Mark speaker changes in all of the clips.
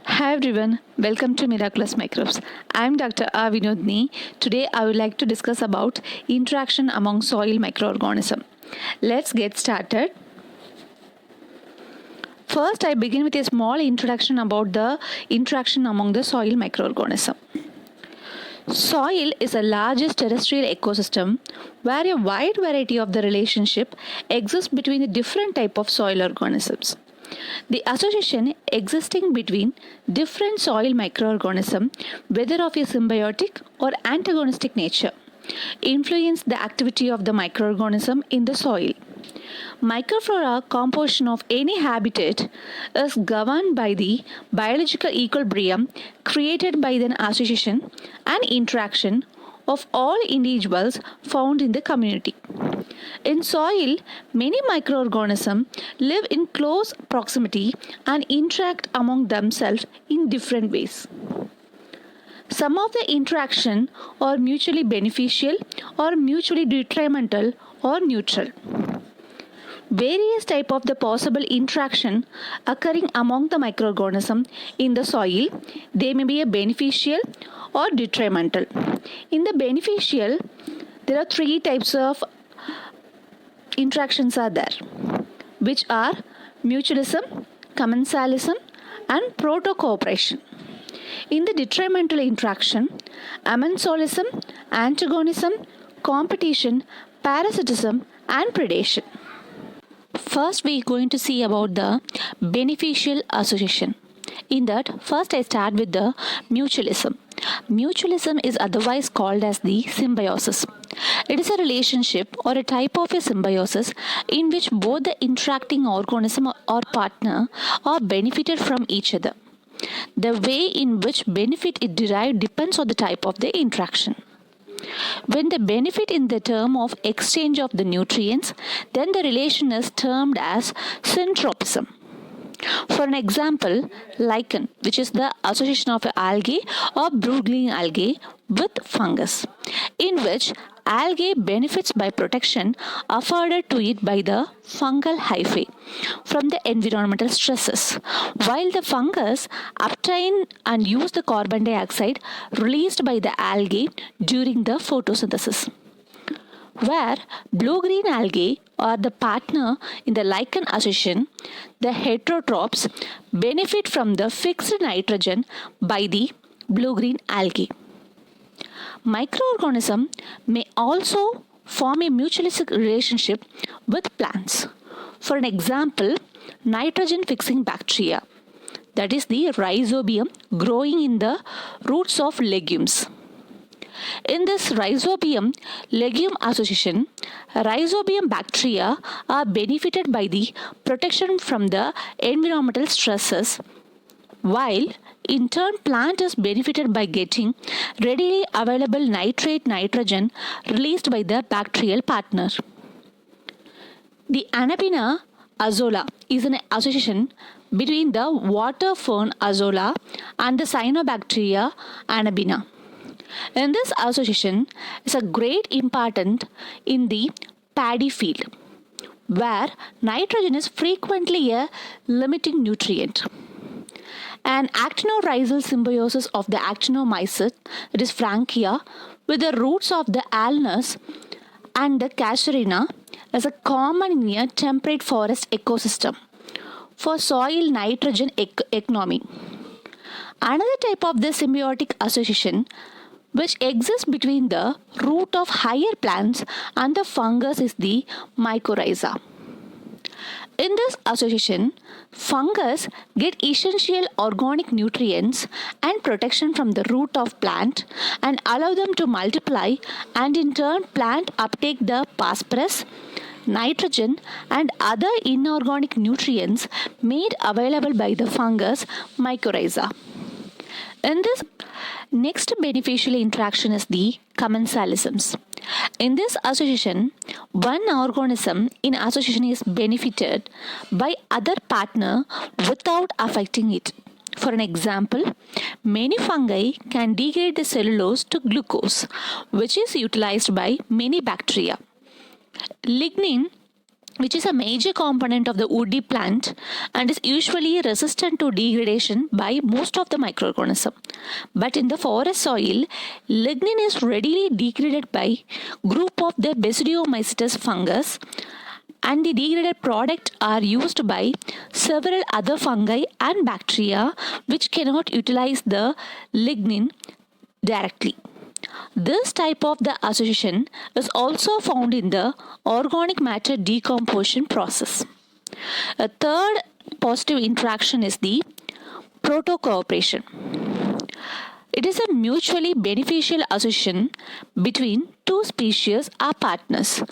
Speaker 1: Hi everyone, welcome to Miraculous Microbes. I am Dr. A. Vinodni. Today I would like to discuss about interaction among soil microorganisms. Let's get started. First, I begin with a small introduction about the interaction among the soil microorganisms. Soil is the largest terrestrial ecosystem where a wide variety of the relationship exists between the different type of soil organisms. The association existing between different soil microorganisms, whether of a symbiotic or antagonistic nature, influence the activity of the microorganism in the soil. Microflora composition of any habitat is governed by the biological equilibrium created by the association and interaction of all individuals found in the community. In soil, many microorganisms live in close proximity and interact among themselves in different ways. Some of the interaction are mutually beneficial or mutually detrimental or neutral. Various type of the possible interaction occurring among the microorganism in the soil, they may be a beneficial or detrimental. In the beneficial, there are three types of interactions are there, which are mutualism, commensalism, and proto-cooperation. In the detrimental interaction, amensalism, antagonism, competition, parasitism, and predation. First, we are going to see about the beneficial association. In that, first I start with the mutualism. Mutualism is otherwise called as the symbiosis. It is a relationship or a type of a symbiosis in which both the interacting organism or partner are benefited from each other. The way in which benefit is derived depends on the type of the interaction. When the benefit in the term of exchange of the nutrients, then the relation is termed as syntropism. For an example, lichen, which is the association of algae or brood-green algae with fungus, in which algae benefits by protection afforded to it by the fungal hyphae from the environmental stresses, while the fungus obtain and use the carbon dioxide released by the algae during the photosynthesis. Where blue-green algae are the partner in the lichen association, the heterotrophs benefit from the fixed nitrogen by the blue-green algae. Microorganisms may also form a mutualistic relationship with plants. For an example, nitrogen-fixing bacteria, that is the rhizobium growing in the roots of legumes. In this rhizobium legume association, rhizobium bacteria are benefited by the protection from the environmental stresses, while in turn plant is benefited by getting readily available nitrate nitrogen released by the bacterial partner. The Anabaena azolla is an association between the water fern azolla and the cyanobacteria Anabaena. In this association is a great important in the paddy field, where nitrogen is frequently a limiting nutrient. An actinorhizal symbiosis of the actinomycete, it is Frankia, with the roots of the alnus and the casuarina is a common in a temperate forest ecosystem for soil nitrogen economy. Another type of the symbiotic association which exists between the root of higher plants and the fungus is the mycorrhiza. In this association, fungus get essential organic nutrients and protection from the root of plant and allow them to multiply, and in turn plant uptake the phosphorus, nitrogen and other inorganic nutrients made available by the fungus mycorrhiza. In this next beneficial interaction is the commensalisms. In this association, one organism in association is benefited by other partner without affecting it. For an example, many fungi can degrade the cellulose to glucose, which is utilized by many bacteria. Lignin which is a major component of the woody plant and is usually resistant to degradation by most of the microorganisms. But in the forest soil, lignin is readily degraded by group of the Basidiomycetes fungus, and the degraded product are used by several other fungi and bacteria which cannot utilize the lignin directly. This type of the association is also found in the organic matter decomposition process. A third positive interaction is the proto-cooperation. It is a mutually beneficial association between two species or partners.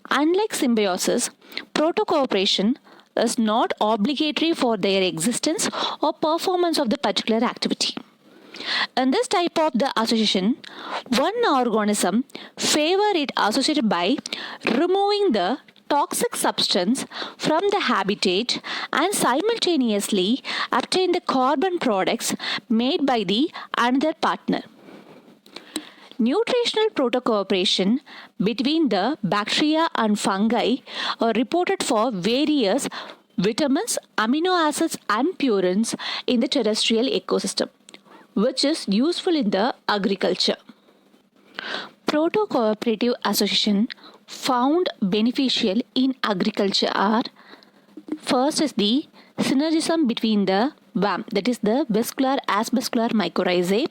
Speaker 1: Unlike symbiosis, proto-cooperation is not obligatory for their existence or performance of the particular activity. In this type of the association, one organism favor it associated by removing the toxic substance from the habitat and simultaneously obtain the carbon products made by the another partner. Nutritional protocooperation between the bacteria and fungi are reported for various vitamins, amino acids and purines in the terrestrial ecosystem, which is useful in the agriculture. Proto-cooperative association found beneficial in agriculture are: first is the synergism between the VAM, that is the vascular asbescular mycorrhizae,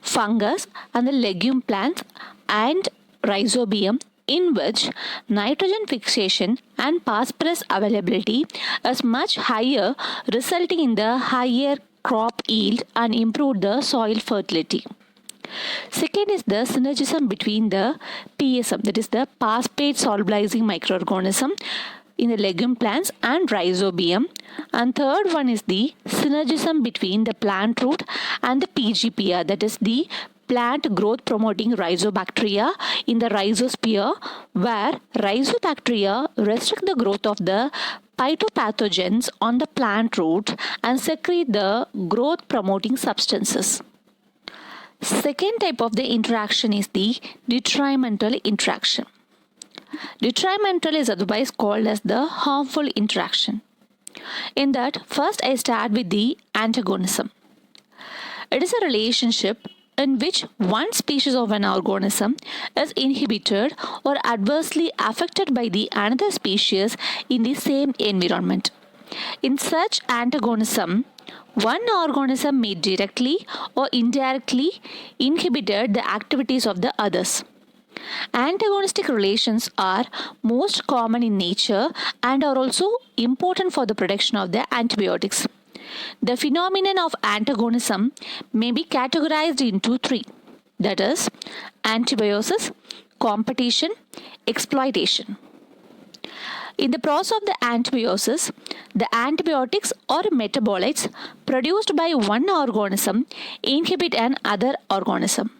Speaker 1: fungus and the legume plants, and rhizobium, in which nitrogen fixation and phosphorus availability is much higher, resulting in the higher crop yield and improved the soil fertility. Second is the synergism between the PSM, that is the phosphate solubilizing microorganism in the legume plants, and rhizobium. And third one is the synergism between the plant root and the PGPR, that is the plant growth promoting rhizobacteria in the rhizosphere, where rhizobacteria restrict the growth of the phytopathogens on the plant root and secrete the growth promoting substances. Second type of the interaction is the detrimental interaction. Detrimental is otherwise called as the harmful interaction. In that, first I start with the antagonism. It is a relationship in which one species of an organism is inhibited or adversely affected by the another species in the same environment. In such antagonism, one organism may directly or indirectly inhibit the activities of the others. Antagonistic relations are most common in nature and are also important for the production of the antibiotics. The phenomenon of antagonism may be categorized into three, that is, antibiosis, competition, exploitation. In the process of the antibiosis, the antibiotics or metabolites produced by one organism inhibit an other organism.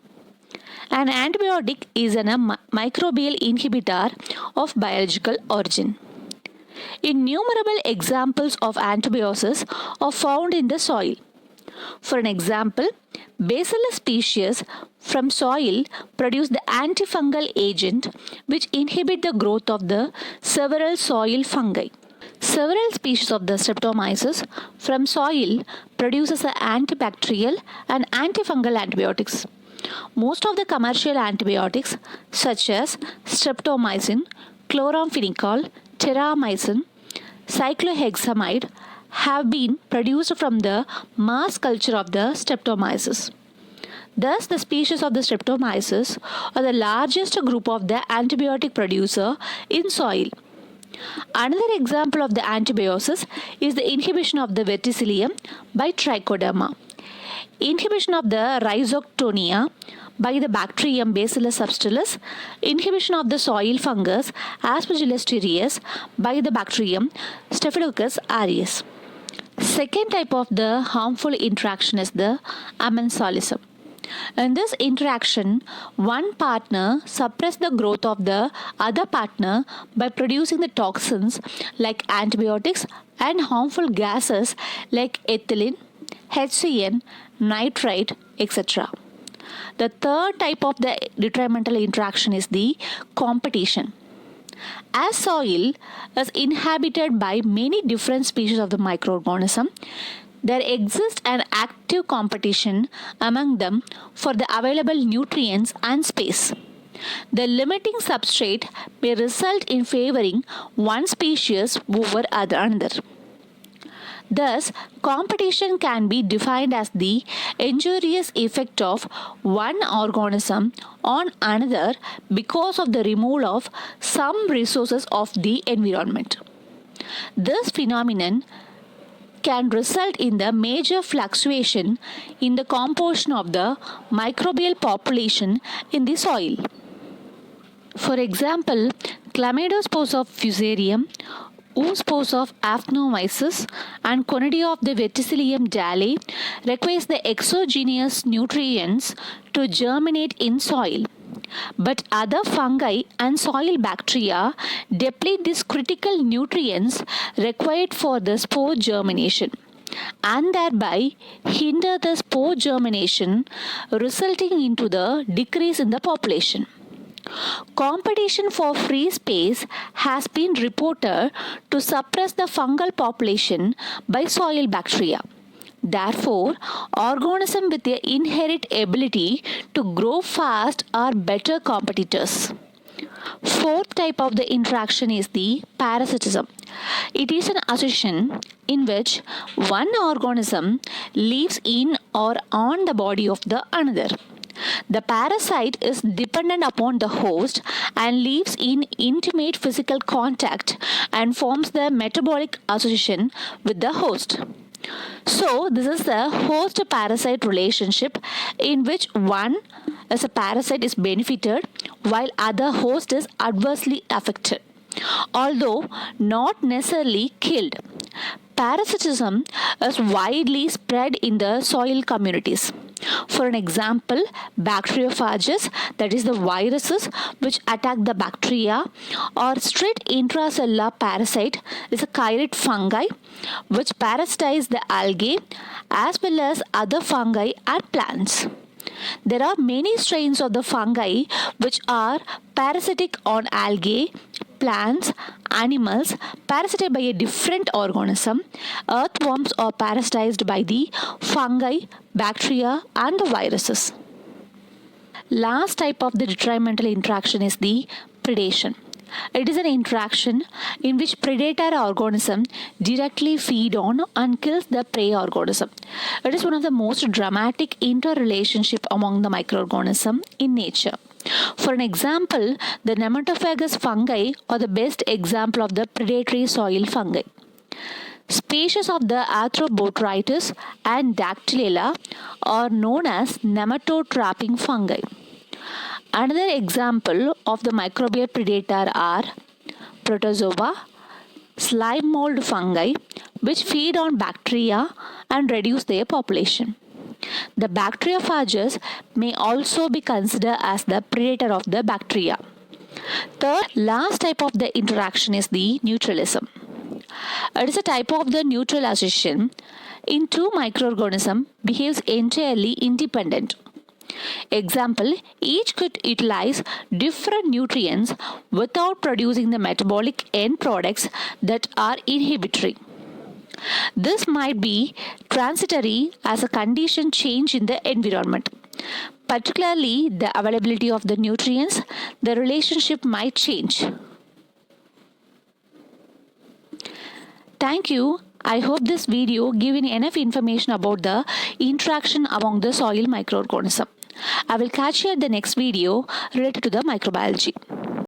Speaker 1: An antibiotic is a microbial inhibitor of biological origin. Innumerable examples of antibiosis are found in the soil. For an example, Bacillus species from soil produce the antifungal agent which inhibit the growth of the several soil fungi. Several species of the Streptomyces from soil produces the antibacterial and antifungal antibiotics. Most of the commercial antibiotics such as streptomycin, chloramphenicol, terramycin, cyclohexamide have been produced from the mass culture of the Streptomyces. Thus, the species of the Streptomyces are the largest group of the antibiotic producer in soil. Another example of the antibiosis is the inhibition of the verticillium by Trichoderma. Inhibition of the rhizoctonia by the bacterium Bacillus subtilis, inhibition of the soil fungus Aspergillus terreus by the bacterium Staphylococcus aureus. Second type of the harmful interaction is the amensalism. In this interaction, one partner suppresses the growth of the other partner by producing the toxins like antibiotics and harmful gases like ethylene, HCN, nitrite, etc. The third type of the detrimental interaction is the competition. As soil is inhabited by many different species of the microorganism, there exists an active competition among them for the available nutrients and space. The limiting substrate may result in favoring one species over another. Thus, competition can be defined as the injurious effect of one organism on another because of the removal of some resources of the environment. This phenomenon can result in the major fluctuation in the composition of the microbial population in the soil. For example, Chlamydospores of Fusarium, oospores of Aphanomyces, and Conidia of the Verticillium dallei requires the exogenous nutrients to germinate in soil. But other fungi and soil bacteria deplete these critical nutrients required for the spore germination and thereby hinder the spore germination, resulting into the decrease in the population. Competition for free space has been reported to suppress the fungal population by soil bacteria. Therefore, organisms with the inherent ability to grow fast are better competitors. Fourth type of the interaction is the parasitism. It is an association in which one organism lives in or on the body of the another. The parasite is dependent upon the host and lives in intimate physical contact and forms the metabolic association with the host. So, this is the host-parasite relationship in which one as a parasite is benefited while other host is adversely affected, although not necessarily killed. Parasitism is widely spread in the soil communities. For an example, bacteriophages, that is the viruses which attack the bacteria, or straight intracellular parasite is a chirid fungi which parasitize the algae as well as other fungi and plants. There are many strains of the fungi which are parasitic on algae, plants, animals, parasited by a different organism. Earthworms are parasitized by the fungi, bacteria, and the viruses. Last type of the detrimental interaction is the predation. It is an interaction in which predator organism directly feed on and kills the prey organism. It is one of the most dramatic interrelationship among the microorganism in nature. For an example, the nematophagous fungi are the best example of the predatory soil fungi. Species of the Arthrobotrys and Dactylella are known as nematode-trapping fungi. Another example of the microbial predator are protozoa, slime mold fungi, which feed on bacteria and reduce their population. The bacteriophages may also be considered as the predator of the bacteria. Third, last type of the interaction is the neutralism. It is a type of the neutral association in two microorganisms behaves entirely independent. Example, each could utilize different nutrients without producing the metabolic end products that are inhibitory. This might be transitory as a condition change in the environment. Particularly the availability of the nutrients, the relationship might change. Thank you. I hope this video given enough information about the interaction among the soil microorganism. I will catch you at the next video related to the microbiology.